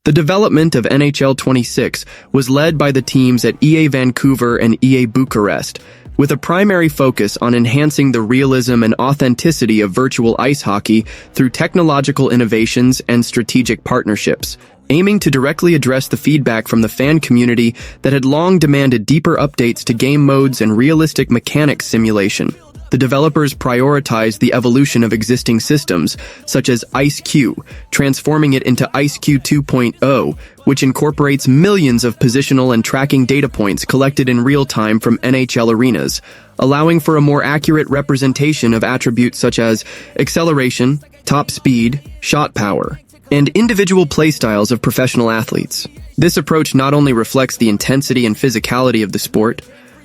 The development of NHL 26 was led by the teams at EA Vancouver and EA Bucharest, with a primary focus on enhancing the realism and authenticity of virtual ice hockey through technological innovations and strategic partnerships, aiming to directly address the feedback from the fan community that had long demanded deeper updates to game modes and realistic mechanics simulation. The developers prioritized the evolution of existing systems, such as IceQ, transforming it into IceQ 2.0, which incorporates millions of positional and tracking data points collected in real time from NHL arenas, allowing for a more accurate representation of attributes such as acceleration, top speed, shot power, and individual playstyles of professional athletes. This approach not only reflects the intensity and physicality of the sport,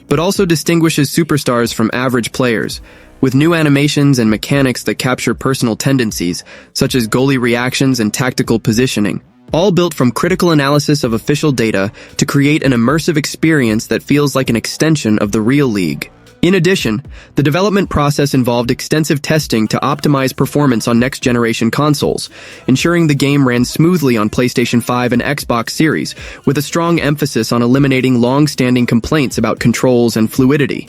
but also distinguishes superstars from average players, with new animations and mechanics that capture personal tendencies, such as goalie reactions and tactical positioning, all built from critical analysis of official data to create an immersive experience that feels like an extension of the real league. In addition, the development process involved extensive testing to optimize performance on next-generation consoles, ensuring the game ran smoothly on PlayStation 5 and Xbox Series, with a strong emphasis on eliminating long-standing complaints about controls and fluidity.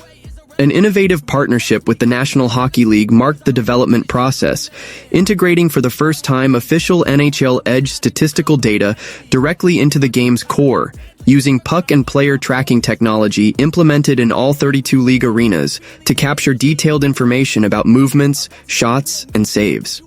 An innovative partnership with the National Hockey League marked the development process, integrating for the first time official NHL Edge statistical data directly into the game's core, using puck and player tracking technology implemented in all 32 league arenas to capture detailed information about movements, shots, and saves.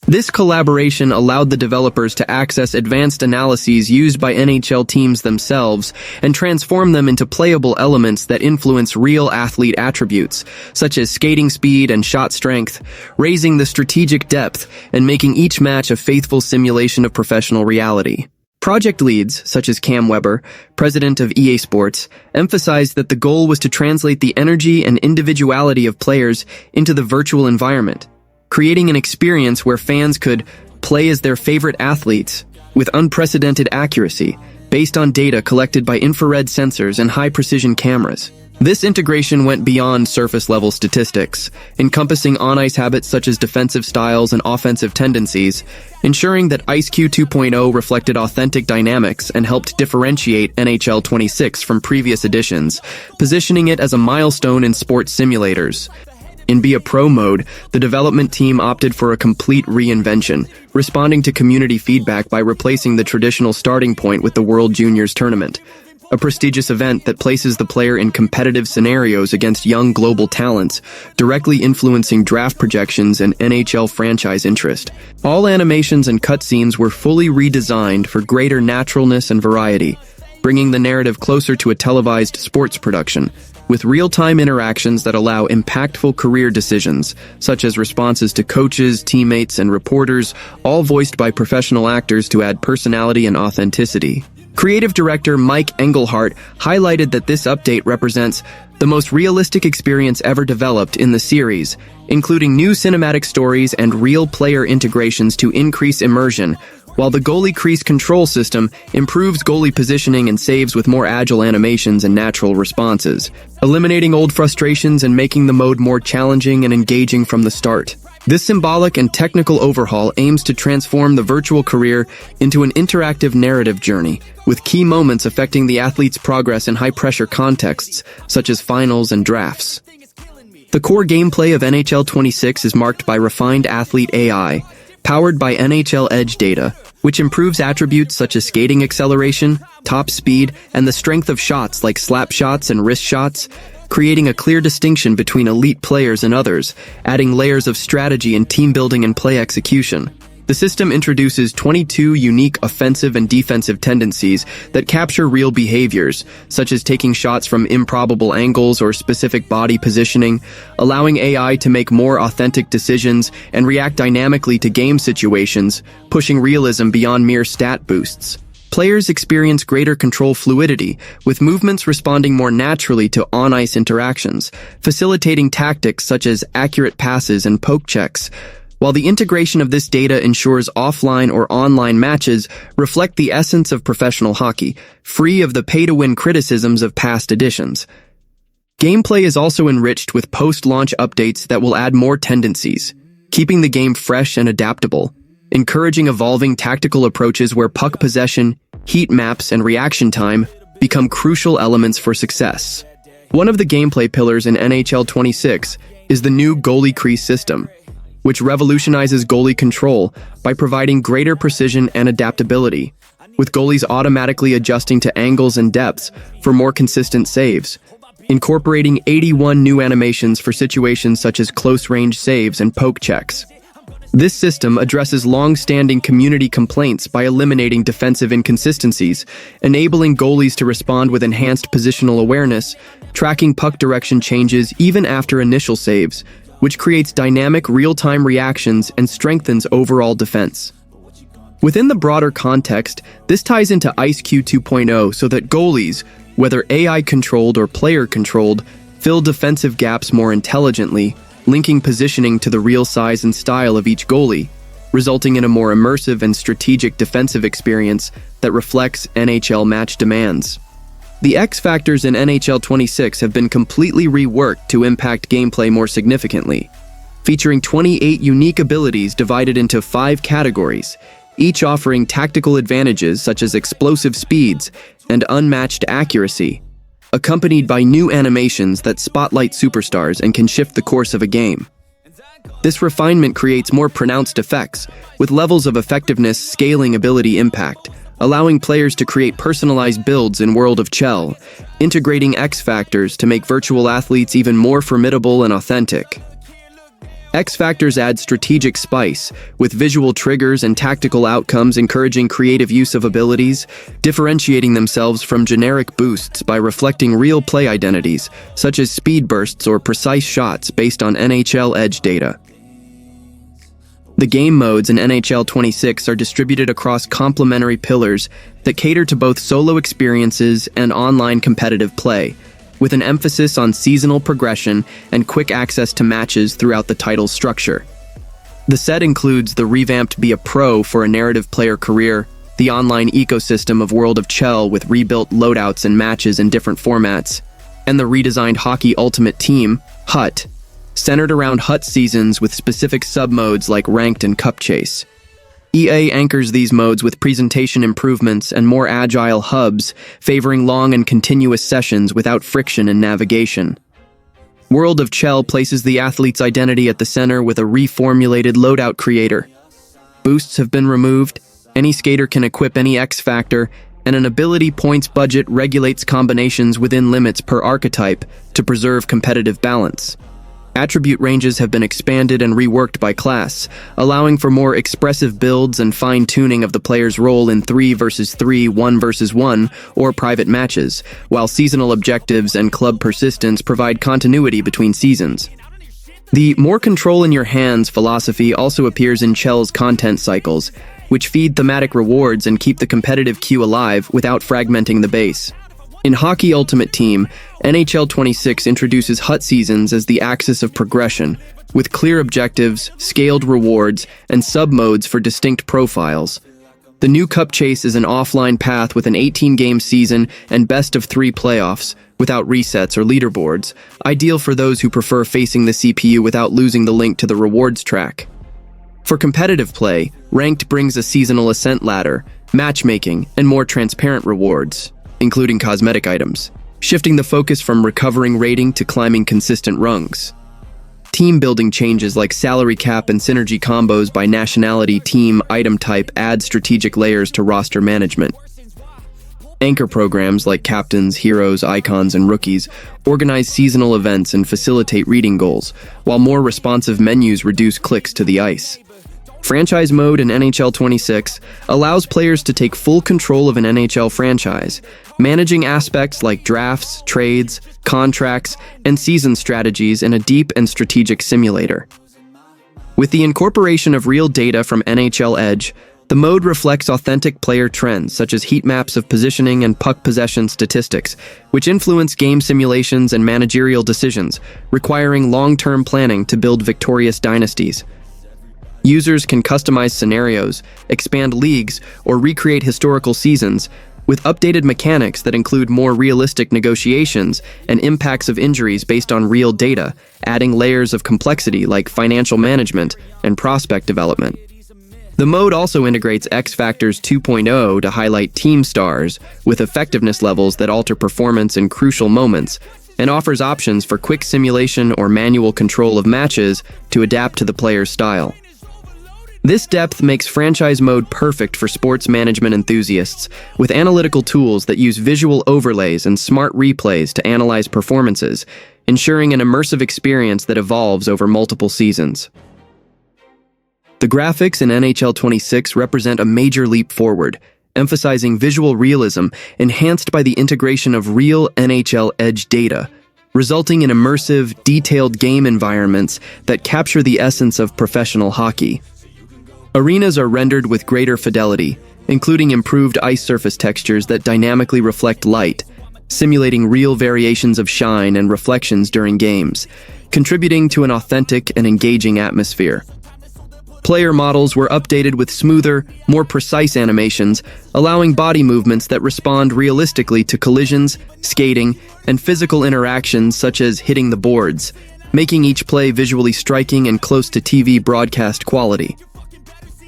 This collaboration allowed the developers to access advanced analyses used by NHL teams themselves and transform them into playable elements that influence real athlete attributes, such as skating speed and shot strength, raising the strategic depth and making each match a faithful simulation of professional reality. Project leads, such as Cam Weber, president of EA Sports, emphasized that the goal was to translate the energy and individuality of players into the virtual environment, creating an experience where fans could play as their favorite athletes with unprecedented accuracy, based on data collected by infrared sensors and high-precision cameras. This integration went beyond surface-level statistics, encompassing on-ice habits such as defensive styles and offensive tendencies, ensuring that IceQ 2.0 reflected authentic dynamics and helped differentiate NHL 26 from previous editions, positioning it as a milestone in sports simulators. In Be a Pro mode, the development team opted for a complete reinvention, responding to community feedback by replacing the traditional starting point with the World Juniors Tournament, a prestigious event that places the player in competitive scenarios against young global talents, directly influencing draft projections and NHL franchise interest. All animations and cutscenes were fully redesigned for greater naturalness and variety, bringing the narrative closer to a televised sports production, with real-time interactions that allow impactful career decisions, such as responses to coaches, teammates, and reporters, all voiced by professional actors to add personality and authenticity. Creative director Mike Engelhart highlighted that this update represents the most realistic experience ever developed in the series, including new cinematic stories and real player integrations to increase immersion, while the goalie crease control system improves goalie positioning and saves with more agile animations and natural responses, eliminating old frustrations and making the mode more challenging and engaging from the start. This symbolic and technical overhaul aims to transform the virtual career into an interactive narrative journey, with key moments affecting the athlete's progress in high-pressure contexts, such as finals and drafts. The core gameplay of NHL 26 is marked by refined athlete AI, powered by NHL Edge data, which improves attributes such as skating acceleration, top speed, and the strength of shots like slap shots and wrist shots, creating a clear distinction between elite players and others, adding layers of strategy and team building and play execution. The system introduces 22 unique offensive and defensive tendencies that capture real behaviors, such as taking shots from improbable angles or specific body positioning, allowing AI to make more authentic decisions and react dynamically to game situations, pushing realism beyond mere stat boosts. Players experience greater control fluidity, with movements responding more naturally to on-ice interactions, facilitating tactics such as accurate passes and poke checks, while the integration of this data ensures offline or online matches reflect the essence of professional hockey, free of the pay-to-win criticisms of past editions. Gameplay is also enriched with post-launch updates that will add more tendencies, keeping the game fresh and adaptable. encouraging evolving tactical approaches where puck possession, heat maps, and reaction time become crucial elements for success. One of the gameplay pillars in NHL 26 is the new goalie crease system, which revolutionizes goalie control by providing greater precision and adaptability, with goalies automatically adjusting to angles and depths for more consistent saves, incorporating 81 new animations for situations such as close-range saves and poke checks. This system addresses long-standing community complaints by eliminating defensive inconsistencies, enabling goalies to respond with enhanced positional awareness, tracking puck direction changes even after initial saves, which creates dynamic real-time reactions and strengthens overall defense. Within the broader context, this ties into IceQ 2.0 so that goalies, whether AI-controlled or player-controlled, fill defensive gaps more intelligently, linking positioning to the real size and style of each goalie, resulting in a more immersive and strategic defensive experience that reflects NHL match demands. The X factors in NHL 26 have been completely reworked to impact gameplay more significantly, featuring 28 unique abilities divided into 5 categories, each offering tactical advantages such as explosive speeds and unmatched accuracy, accompanied by new animations that spotlight superstars and can shift the course of a game. This refinement creates more pronounced effects, with levels of effectiveness scaling ability impact, allowing players to create personalized builds in World of Chell, integrating X factors to make virtual athletes even more formidable and authentic. X factors add strategic spice, with visual triggers and tactical outcomes encouraging creative use of abilities, differentiating themselves from generic boosts by reflecting real play identities, such as speed bursts or precise shots based on NHL Edge data. The game modes in NHL 26 are distributed across complementary pillars that cater to both solo experiences and online competitive play, with an emphasis on seasonal progression and quick access to matches throughout the title's structure. The set includes the revamped Be a Pro for a narrative player career, the online ecosystem of World of Chell with rebuilt loadouts and matches in different formats, and the redesigned Hockey Ultimate Team, HUT, centered around HUT seasons with specific sub-modes like Ranked and Cup Chase. EA anchors these modes with presentation improvements and more agile hubs, favoring long and continuous sessions without friction in navigation. World of Chell places the athlete's identity at the center with a reformulated loadout creator. Boosts have been removed, any skater can equip any X factor, and an ability points budget regulates combinations within limits per archetype to preserve competitive balance. Attribute ranges have been expanded and reworked by class, allowing for more expressive builds and fine-tuning of the player's role in 3 versus 3, 1 versus 1, or private matches, while seasonal objectives and club persistence provide continuity between seasons. The more control in your hands philosophy also appears in Chell's content cycles, which feed thematic rewards and keep the competitive queue alive without fragmenting the base. In Hockey Ultimate Team, NHL 26 introduces HUT seasons as the axis of progression, with clear objectives, scaled rewards, and sub-modes for distinct profiles. The new Cup Chase is an offline path with an 18-game season and best-of-3 playoffs, without resets or leaderboards, ideal for those who prefer facing the CPU without losing the link to the rewards track. For competitive play, Ranked brings a seasonal ascent ladder, matchmaking, and more transparent rewards, including cosmetic items, shifting the focus from recovering rating to climbing consistent rungs. Team-building changes like salary cap and synergy combos by nationality, team, item type add strategic layers to roster management. Anchor programs like captains, heroes, icons, and rookies organize seasonal events and facilitate reading goals, while more responsive menus reduce clicks to the ice. Franchise mode in NHL 26 allows players to take full control of an NHL franchise, managing aspects like drafts, trades, contracts, and season strategies in a deep and strategic simulator. With the incorporation of real data from NHL Edge, the mode reflects authentic player trends such as heat maps of positioning and puck possession statistics, which influence game simulations and managerial decisions, requiring long-term planning to build victorious dynasties. Users can customize scenarios, expand leagues, or recreate historical seasons, with updated mechanics that include more realistic negotiations and impacts of injuries based on real data, adding layers of complexity like financial management and prospect development. The mode also integrates X Factors 2.0 to highlight team stars with effectiveness levels that alter performance in crucial moments, and offers options for quick simulation or manual control of matches to adapt to the player's style. This depth makes franchise mode perfect for sports management enthusiasts, with analytical tools that use visual overlays and smart replays to analyze performances, ensuring an immersive experience that evolves over multiple seasons. The graphics in NHL 26 represent a major leap forward, emphasizing visual realism enhanced by the integration of real NHL Edge data, resulting in immersive, detailed game environments that capture the essence of professional hockey. Arenas are rendered with greater fidelity, including improved ice surface textures that dynamically reflect light, simulating real variations of shine and reflections during games, contributing to an authentic and engaging atmosphere. Player models were updated with smoother, more precise animations, allowing body movements that respond realistically to collisions, skating, and physical interactions such as hitting the boards, making each play visually striking and close to TV broadcast quality.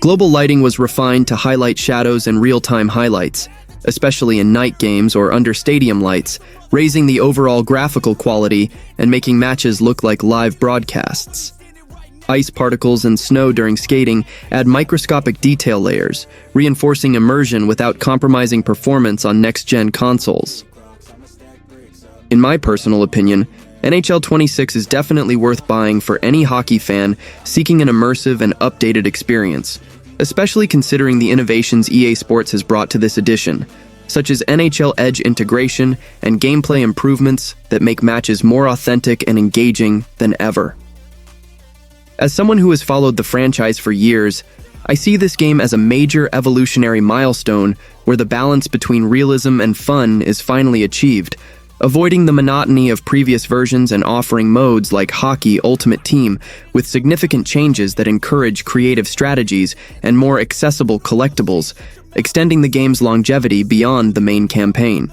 Global lighting was refined to highlight shadows and real-time highlights, especially in night games or under stadium lights, raising the overall graphical quality and making matches look like live broadcasts. Ice particles and snow during skating add microscopic detail layers, reinforcing immersion without compromising performance on next-gen consoles. In my personal opinion, NHL 26 is definitely worth buying for any hockey fan seeking an immersive and updated experience, especially considering the innovations EA Sports has brought to this edition, such as NHL Edge integration and gameplay improvements that make matches more authentic and engaging than ever. As someone who has followed the franchise for years, I see this game as a major evolutionary milestone where the balance between realism and fun is finally achieved, avoiding the monotony of previous versions and offering modes like Hockey Ultimate Team with significant changes that encourage creative strategies and more accessible collectibles, extending the game's longevity beyond the main campaign.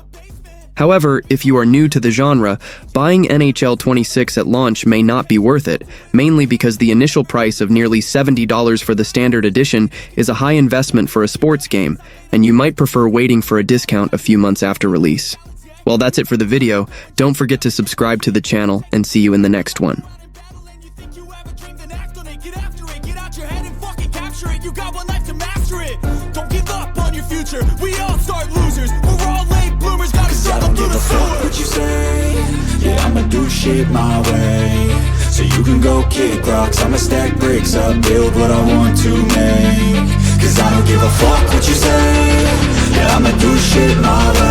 However, if you are new to the genre, buying NHL 26 at launch may not be worth it, mainly because the initial price of nearly $70 for the standard edition is a high investment for a sports game, and you might prefer waiting for a discount a few months after release. Well, that's it for the video. Don't forget to subscribe to the channel, and see you in the next one. We all start losers, we're all late bloomers, gotta struggle through the sewer. What you say, yeah, I'ma do shit my way. So you can go kick rocks, I'ma stack bricks up, build what I want to make. Cause I don't give a fuck what you say, yeah, I'ma do shit my way.